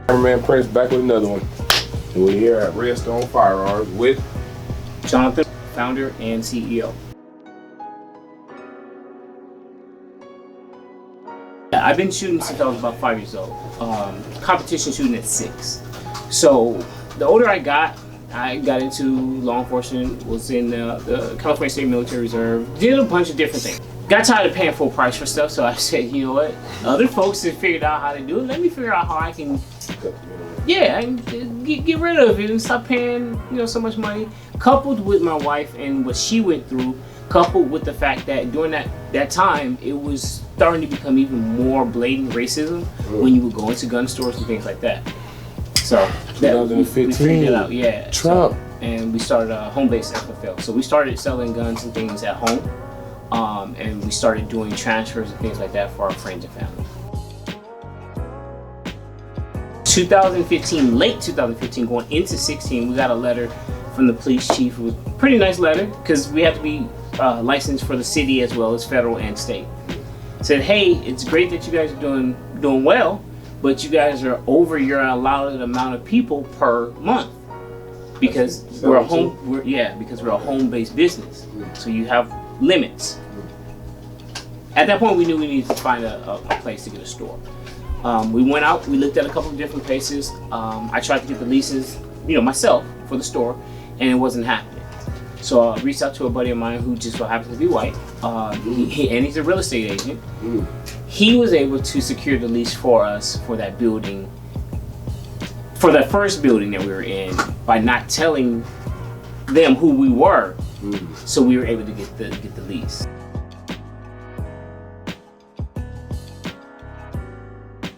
Cameraman Prince back with another one. And we're here at RedStone FireArms with Jonathan, founder and CEO. I've been shooting since I was about 5 years old. Competition shooting at 6. So the older I got into law enforcement, was in the California State Military Reserve, did a bunch of different things. Got tired of paying full price for stuff, so I said, you know what? Other folks have figured out how to do it. Let me figure out how I can, get rid of it and stop paying, so much money. Coupled with my wife and what she went through, coupled with the fact that during that time, it was starting to become even more blatant racism when you would go into gun stores and things like that. So 2015, we figured it out, yeah. Trump. And we started a home-based FFL. So we started selling guns and things at home. And we started doing transfers and things like that for our friends and family. 2015, late 2015, going into 16, we got a letter from the police chief. It was a pretty nice letter because we have to be licensed for the city as well as federal and state. Said, hey, it's great that you guys are doing well, but you guys are over your allowed amount of people per month because we're a home-based business. So you have limits. At that point, we knew we needed to find a place to get a store. We went out, we looked at a couple of different places. I tried to get the leases, myself for the store, and it wasn't happening. So I reached out to a buddy of mine who just so happens to be white, and he's a real estate agent. He was able to secure the lease for us for that building, for that first building that we were in, by not telling them who we were. So we were able to get the lease.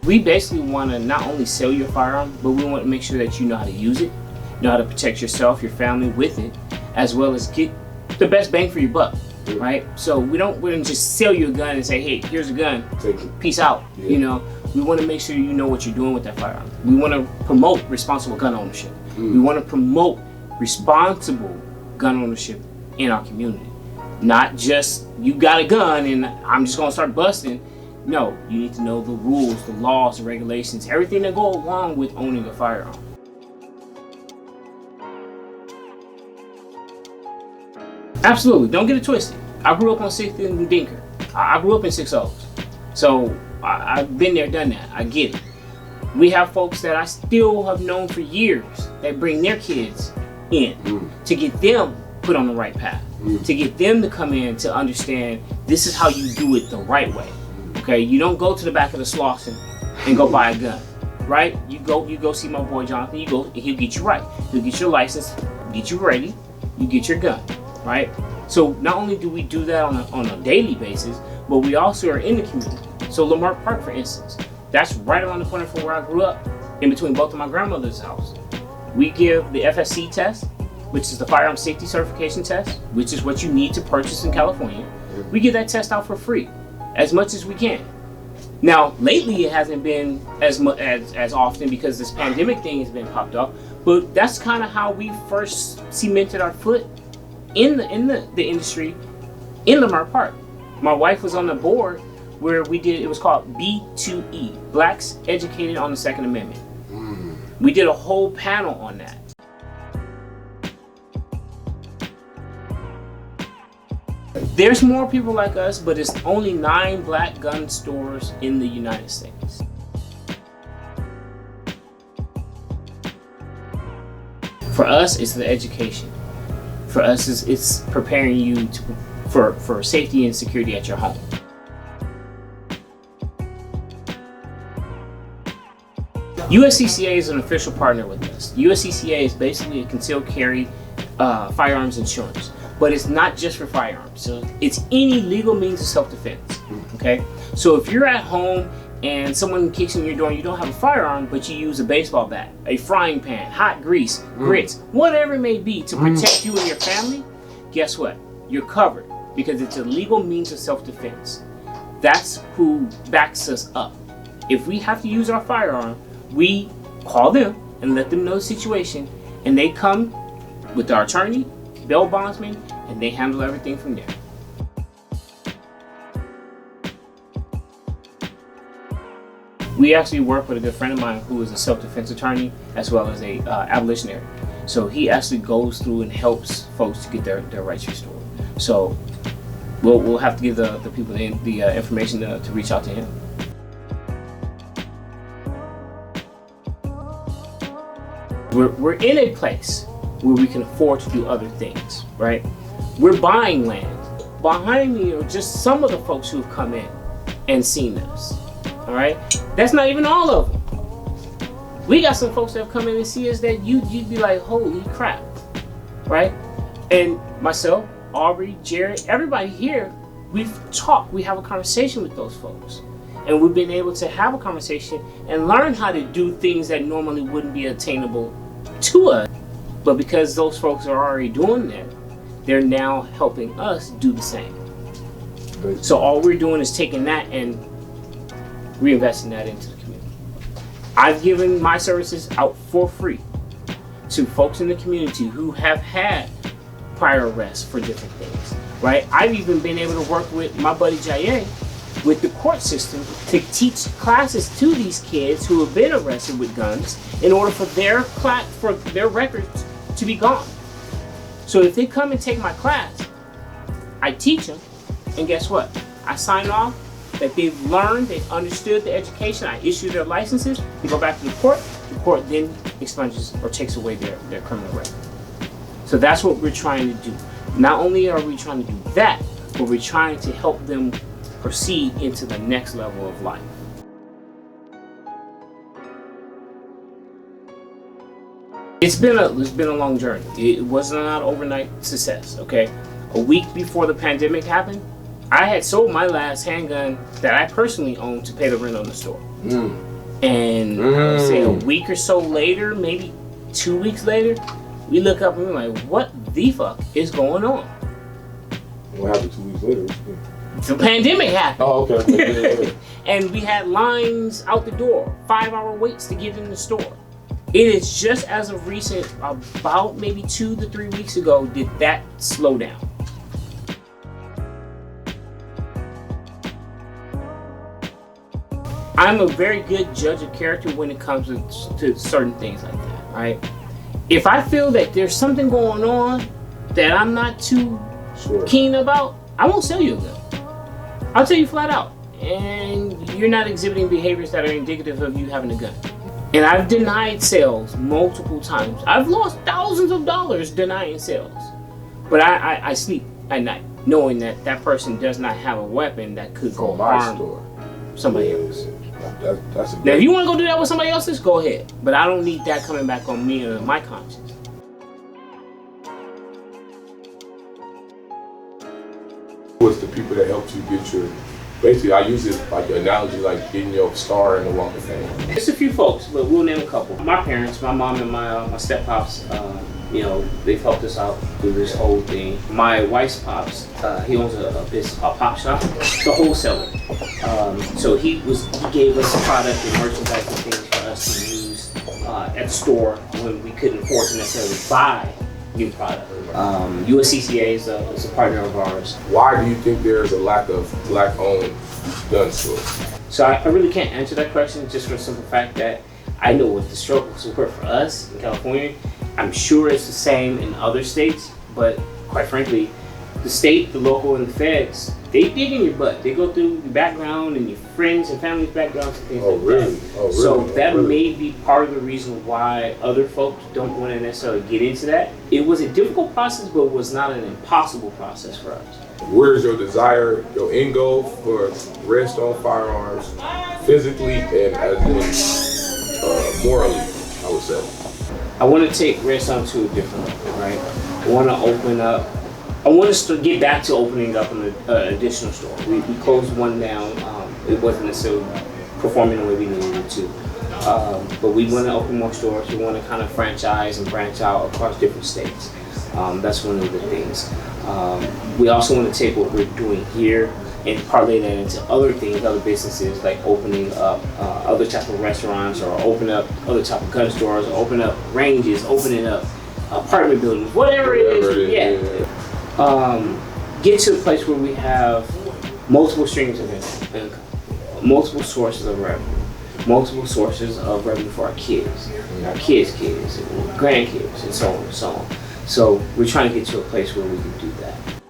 We basically want to not only sell your firearm, but we want to make sure that you know how to use it, know how to protect yourself, your family with it, as well as get the best bang for your buck, right? So we don't just sell you a gun and say, hey, here's a gun, peace out. We want to make sure you know what you're doing with that firearm. We want to promote responsible gun ownership. We want to promote responsible gun ownership in our community. Not just, you got a gun and I'm just going to start busting. No, you need to know the rules, the laws, the regulations, everything that go along with owning a firearm. Absolutely, don't get it twisted. I grew up on 6th and Dinker. I grew up in 6 O's. So I've been there, done that. I get it. We have folks that I still have known for years that bring their kids in to get them put on the right path, to get them to come in to understand this is how you do it the right way. Okay, you don't go to the back of the Slauson and go buy a gun, right? You go see my boy Jonathan. He'll get you right. He'll get your license, get you ready, you get your gun, right? So not only do we do that on a daily basis, but we also are in the community. So Lamar Park, for instance, that's right around the corner from where I grew up, in between both of my grandmother's house. We give the FSC test, which is the Firearm Safety Certification Test, which is what you need to purchase in California. We give that test out for free, as much as we can. Now, lately it hasn't been as often because this pandemic thing has been popped up, but that's kind of how we first cemented our foot in the industry in Lamar Park. My wife was on the board where it was called B2E, Blacks Educated on the Second Amendment. We did a whole panel on that. There's more people like us, but it's only 9 black gun stores in the United States. For us, it's the education. For us, it's preparing you for safety and security at your home. USCCA is an official partner with us. USCCA is basically a concealed carry firearms insurance. But it's not just for firearms. So it's any legal means of self-defense, okay? So if you're at home and someone kicks in your door and you don't have a firearm, but you use a baseball bat, a frying pan, hot grease, grits, whatever it may be to protect you and your family, guess what? You're covered because it's a legal means of self-defense. That's who backs us up. If we have to use our firearm, we call them and let them know the situation, and they come with our attorney, bail bondsman, and they handle everything from there. We actually work with a good friend of mine who is a self-defense attorney as well as a abolitionary. So he actually goes through and helps folks to get their rights restored. So we'll have to give the people the information to reach out to him. We're in a place where we can afford to do other things, right? We're buying land. Behind me are just some of the folks who have come in and seen us, all right? That's not even all of them. We got some folks that have come in and see us that you'd be like, holy crap, right? And myself, Aubrey, Jared, everybody here, we've talked, we have a conversation with those folks. And we've been able to have a conversation and learn how to do things that normally wouldn't be attainable to us. But because those folks are already doing that, they're now helping us do the same. So all we're doing is taking that and reinvesting that into the community. I've given my services out for free to folks in the community who have had prior arrests for different things, right? I've even been able to work with my buddy Jaye with the court system to teach classes to these kids who have been arrested with guns in order for their records to be gone. So if they come and take my class, I teach them, and guess what? I sign off that they've learned, they've understood the education, I issue their licenses, they go back to the court then expunges or takes away their criminal record. So that's what we're trying to do. Not only are we trying to do that, but we're trying to help them proceed into the next level of life. It's been a long journey. It was not overnight success, okay? A week before the pandemic happened, I had sold my last handgun that I personally owned to pay the rent on the store. And say a week or so later, maybe 2 weeks later, we look up and we're like, what the fuck is going on? What happened 2 weeks later? The pandemic happened. Oh, okay. And we had lines out the door, 5-hour waits to get in the store. It is just as of recent, about maybe 2 to 3 weeks ago, did that slow down. I'm a very good judge of character when it comes to certain things like that, right? If I feel that there's something going on that I'm not too keen about, I won't sell you a gun. I'll tell you flat out. And you're not exhibiting behaviors that are indicative of you having a gun. And I've denied sales multiple times. I've lost thousands of dollars denying sales. But I sleep at night knowing that that person does not have a weapon that could go harm somebody else. That's now, if you want to go do that with somebody else's, go ahead. But I don't need that coming back on me or my conscience. What's the people that helped you get your, basically I use it like an analogy like getting your star in the Walk of Fame. It's a few folks, but we'll name a couple. My parents, my mom and my step-pops, you know, they've helped us out through this whole thing. My wife's pops, he owns a business called Pop Shop. It's a wholesaler. So he gave us product and merchandise and things for us to use at the store when we couldn't afford to necessarily buy new product. USCCA is a partner of ours. Why do you think there's a lack of black-owned gun stores? So I really can't answer that question just for the simple fact that I know what the struggles were for us in California. I'm sure it's the same in other states, but quite frankly, the state, the local, and the feds, they dig in your butt. They go through your background and your friends and family's backgrounds and things like that. Oh, really? So that may be part of the reason why other folks don't want to necessarily get into that. It was a difficult process, but it was not an impossible process for us. Where's your desire, your end goal for RedStone FireArms, physically and as in morally, I would say? I want to take RedStone to a different level, right? I want to open up. I want us to get back to opening up an additional store. We closed one down. It wasn't necessarily performing the way we needed it to. But we want to open more stores. We want to kind of franchise and branch out across different states. That's one of the things. We also want to take what we're doing here and parlay that into other things, other businesses, like opening up other type of restaurants, or open up other type of gun stores, or open up ranges, opening up apartment buildings, whatever it is. Yeah. Get to a place where we have multiple streams of income, multiple sources of revenue. multiple sources of revenue for our kids, and our kids' kids, and grandkids, and so on and so on. So we're trying to get to a place where we can do that.